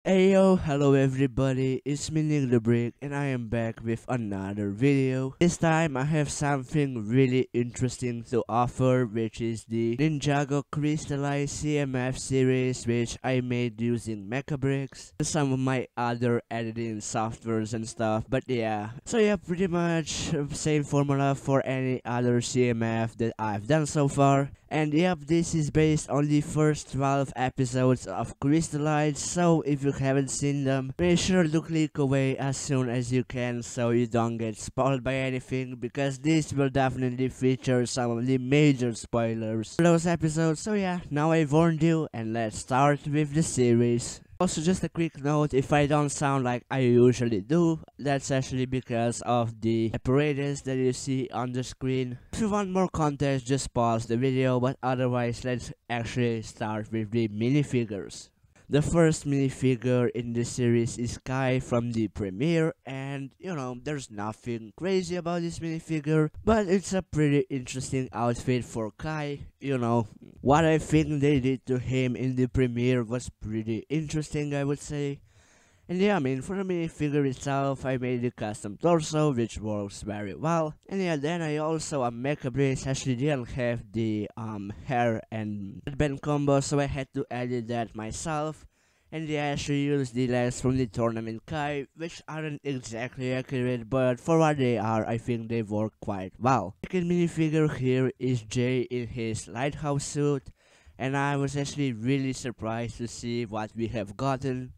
Ayo, hello everybody, it's me Nick the Brick and I am back with another video. This time I have something really interesting to offer, which is the Ninjago Crystalized CMF series, which I made using mecha bricks and some of my other editing softwares and stuff. But yeah, so yeah, pretty much same formula for any other CMF that I've done so far. And yep, this is based on the first 12 episodes of Crystalized, so if you haven't seen them, make sure to click away as soon as you can so you don't get spoiled by anything, because this will definitely feature some of the major spoilers for those episodes. So yeah, now I've warned you, and let's start with the series. Also, just a quick note, if I don't sound like I usually do, that's actually because of the apparatus that you see on the screen. If you want more context, just pause the video, but otherwise, let's actually start with the minifigures. The first minifigure in this series is Kai from the premiere, and you know, there's nothing crazy about this minifigure, but it's a pretty interesting outfit for Kai. You know, what I think they did to him in the premiere was pretty interesting, I would say. And yeah, I mean, for the minifigure itself, I made a custom torso, which works very well. And yeah, then I also, mecha brace actually didn't have the hair and headband combo, so I had to edit that myself. And yeah, I actually used the legs from the tournament Kai, which aren't exactly accurate, but for what they are, I think they work quite well. The second minifigure here is Jay in his lighthouse suit, and I was actually really surprised to see what we have gotten.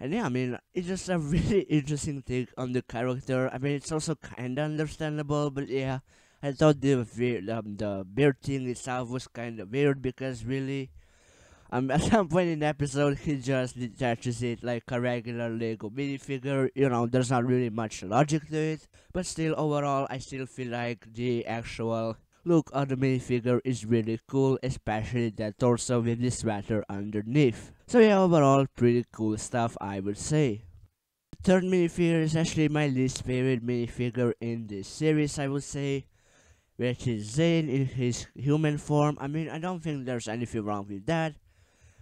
And yeah, I mean, it's just a really interesting take on the character. I mean, it's also kinda understandable, but yeah, I thought the beard thing itself was kinda weird, because really, at some point in the episode, he just detaches it like a regular Lego minifigure. You know, there's not really much logic to it, but still, overall, I still feel like the actual look of the minifigure is really cool, especially the torso with the sweater underneath. So yeah, overall, pretty cool stuff, I would say. The third minifigure is actually my least favorite minifigure in this series, I would say, which is Zane in his human form. I mean, I don't think there's anything wrong with that,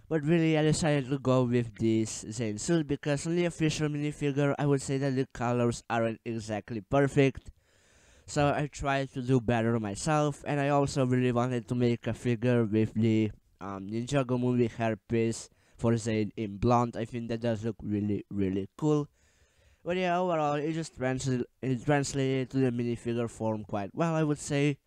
but really I decided to go with this Zane suit because on the official minifigure, I would say that the colors aren't exactly perfect. So I tried to do better myself, and I also really wanted to make a figure with the Ninjago movie hairpiece for Zayn in blonde. I think that does look really cool. But yeah, overall, it translated to the minifigure form quite well, I would say.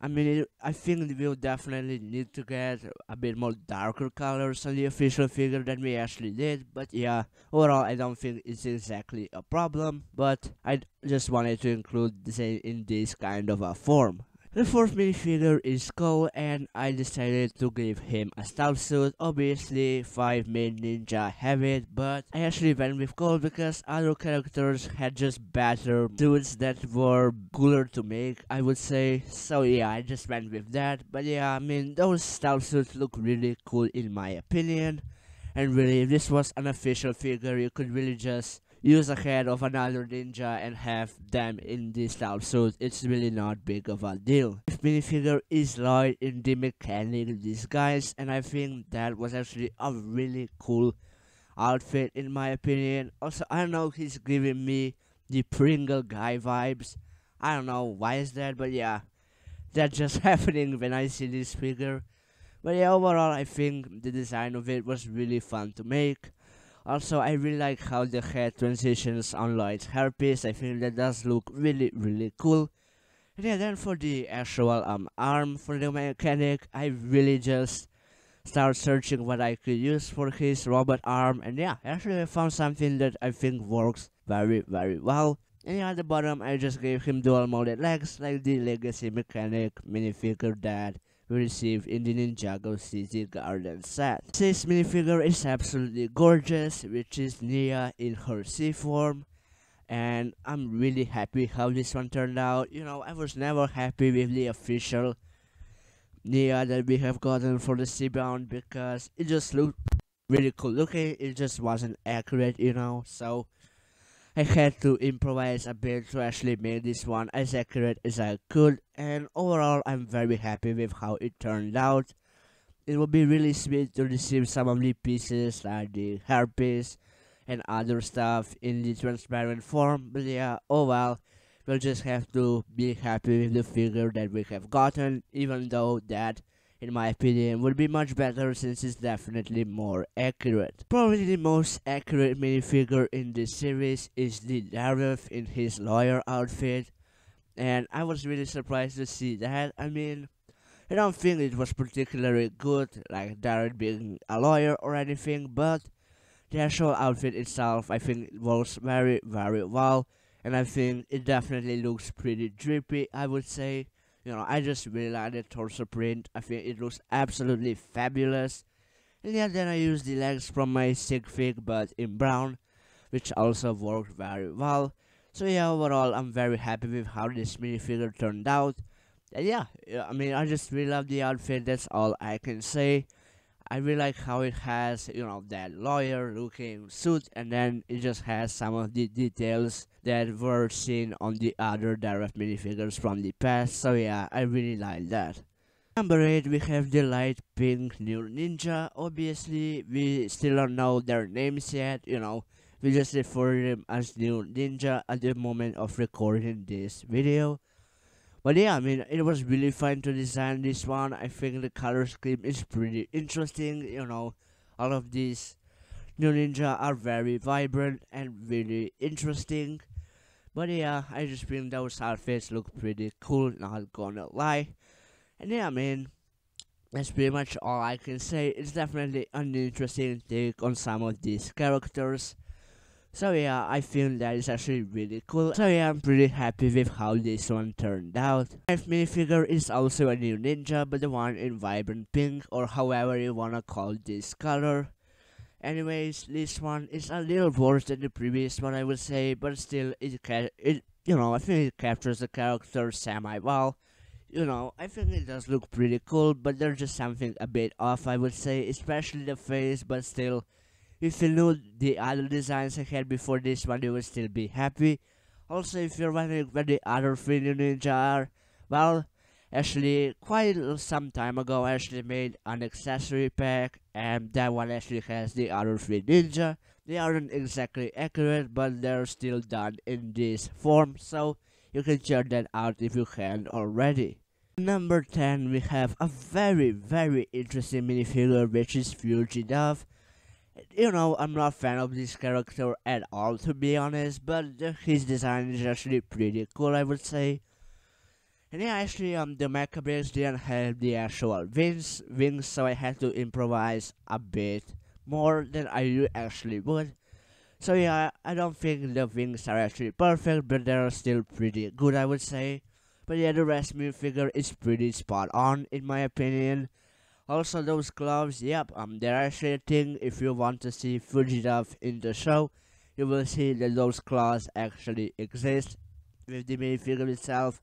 I mean, I think we'll definitely need to get a bit more darker colors on the official figure than we actually did, but yeah, overall I don't think it's exactly a problem, but I just wanted to include this in this kind of a form. The fourth minifigure is Cole, and I decided to give him a stealth suit. Obviously, 5 main ninja have it, but I actually went with Cole because other characters had just better suits that were cooler to make, I would say. So yeah, I just went with that. But yeah, I mean, those stealth suits look really cool in my opinion. And really, if this was an official figure, you could really just use a head of another ninja and have them in this stealth suit. It's really not big of a deal. This minifigure is Lloyd in the mechanic disguise, and I think that was actually a really cool outfit in my opinion. Also, I don't know, he's giving me the Pringle guy vibes. I don't know why is that, but yeah, that's just happening when I see this figure. But yeah, overall, I think the design of it was really fun to make. Also, I really like how the head transitions on Lloyd's hairpiece. I think that does look really cool. And yeah, then for the actual arm for the mechanic, I really just started searching what I could use for his robot arm. And yeah, actually I found something that I think works very well. And yeah, at the bottom, I just gave him dual molded legs like the Legacy Mechanic minifigure that we received in the Ninjago City Garden set. This minifigure is absolutely gorgeous, which is Nia in her sea form, and I'm really happy how this one turned out. You know, I was never happy with the official Nia that we have gotten for the Seabound because it just looked really cool looking, it just wasn't accurate, you know, so I had to improvise a bit to actually make this one as accurate as I could, and overall I'm very happy with how it turned out. it would be really sweet to receive some of the pieces like the hairpiece and other stuff in the transparent form. But yeah, oh well, we'll just have to be happy with the figure that we have gotten, even though that, in my opinion, would be much better since it's definitely more accurate. Probably the most accurate minifigure in this series is the Dareth in his lawyer outfit, and I was really surprised to see that. I mean, I don't think it was particularly good, like Dareth being a lawyer or anything, but the actual outfit itself, I think it works very, very well, and I think it definitely looks pretty drippy, I would say. You know, I just really like the torso print. I think it looks absolutely fabulous. And yeah, then I used the legs from my sig fig, but in brown, which also worked very well. So yeah, overall, I'm very happy with how this minifigure turned out. And yeah, I mean, I just really love the outfit. That's all I can say. I really like how it has, you know, that lawyer looking suit, and then it just has some of the details that were seen on the other direct minifigures from the past. So yeah, I really like that. Number 8, we have the light pink new ninja. Obviously, we still don't know their names yet, you know, we just refer to them as new ninja at the moment of recording this video. But yeah, I mean, it was really fun to design this one. I think the color scheme is pretty interesting. You know, all of these new ninja are very vibrant and really interesting. But yeah, I just think those outfits look pretty cool, not gonna lie. And yeah, I mean, that's pretty much all I can say. It's definitely an interesting take on some of these characters. So yeah, I feel that is actually really cool. So yeah, I'm pretty happy with how this one turned out. My minifigure is also a new ninja, but the one in vibrant pink, or however you wanna call this color. Anyways, this one is a little worse than the previous one, I would say, but still, I think it captures the character semi well. You know, I think it does look pretty cool, but there's just something a bit off, I would say, especially the face, but still, if you knew the other designs I had before this one, you would still be happy. Also, if you're wondering where the other three new ninja are, well, actually, quite some time ago, I actually made an accessory pack, and that one actually has the other three ninja. They aren't exactly accurate, but they're still done in this form, so you can check that out if you haven't already. Number 10, we have a very, very interesting minifigure, which is Fugitive. You know, I'm not a fan of this character at all, to be honest, but his design is actually pretty cool, I would say. And yeah, actually, the mecha base didn't have the actual wings, so I had to improvise a bit more than I actually would. So yeah, I don't think the wings are actually perfect, but they're still pretty good, I would say. But yeah, the rest figure is pretty spot on, in my opinion. Also, those gloves, yep, they're actually a thing. If you want to see Fugitive in the show, you will see that those claws actually exist with the minifigure itself.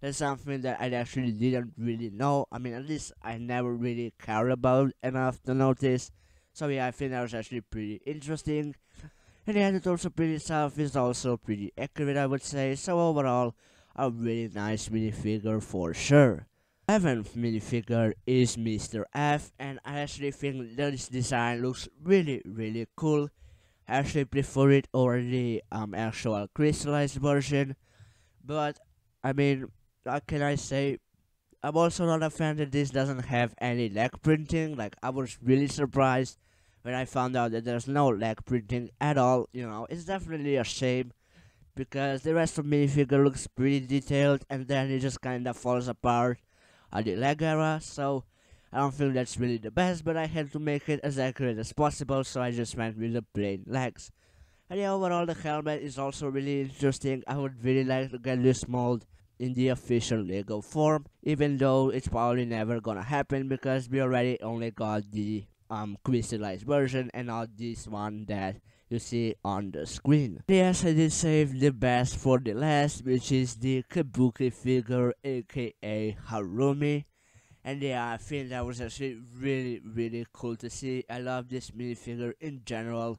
That's something that I actually didn't really know. I mean, at least I never really cared about enough to notice. So yeah, I think that was actually pretty interesting. And yeah, the torso print itself is also pretty accurate, I would say. So overall, a really nice minifigure for sure. 11th minifigure is Mr. F, and I actually think this design looks really, really cool. I actually prefer it over the actual crystallized version, but I mean, what can I say? I'm also not a fan that this doesn't have any leg printing. Like, I was really surprised when I found out that there's no leg printing at all. You know, it's definitely a shame because the rest of minifigure looks pretty detailed, and then it just kind of falls apart at the leg era. So I don't feel that's really the best, but I had to make it as accurate as possible, so I just went with the plain legs. And yeah, overall the helmet is also really interesting. I would really like to get this mold in the official Lego form, even though it's probably never gonna happen because we already only got the crystallized version and not this one that you see on the screen. Yes, I did save the best for the last, which is the Kabuki figure, aka Harumi. And yeah, I think that was actually really, really cool to see. I love this minifigure in general.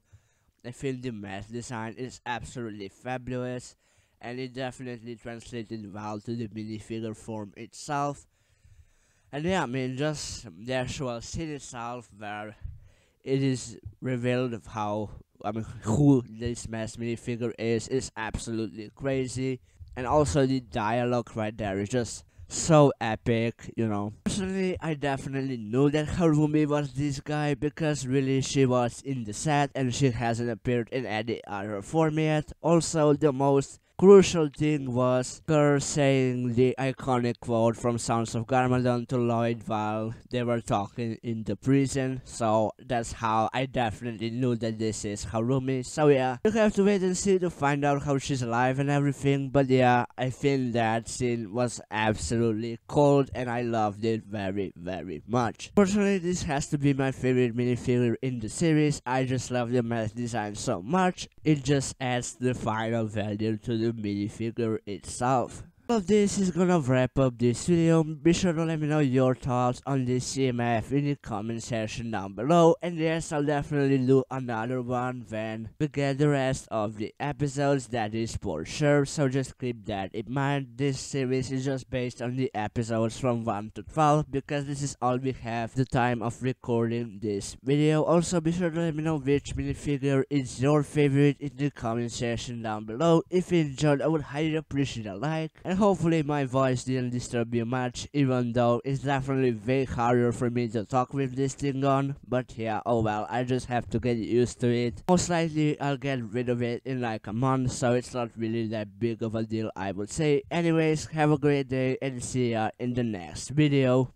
I think the mask design is absolutely fabulous, and it definitely translated well to the minifigure form itself. And yeah, I mean, just the actual scene itself, where it is revealed of how, I mean, who this mass minifigure is absolutely crazy. And also the dialogue right there is just so epic, you know. Personally, I definitely knew that Harumi was this guy because really she was in the set and she hasn't appeared in any other form yet. Also, the most crucial thing was her saying the iconic quote from Sounds of Garmadon to Lloyd while they were talking in the prison. So that's how I definitely knew that this is Harumi. So yeah, you have to wait and see to find out how she's alive and everything. But yeah, I think that scene was absolutely cold and I loved it very, very much. Personally, this has to be my favorite minifigure in the series. I just love the mask design so much. It just adds the final value to the minifigure itself. All of this is gonna wrap up this video. Be sure to let me know your thoughts on this CMF in the comment section down below. And yes, I'll definitely do another one when we get the rest of the episodes, that is for sure. So just keep that in mind. This series is just based on the episodes from 1 to 12 because this is all we have the time of recording this video. Also, be sure to let me know which minifigure is your favorite in the comment section down below. If you enjoyed, I would highly appreciate a like. And hopefully my voice didn't disturb you much, even though it's definitely way harder for me to talk with this thing on. But yeah, oh well, I just have to get used to it. Most likely I'll get rid of it in like a month, so it's not really that big of a deal, I would say. Anyways, have a great day and see ya in the next video.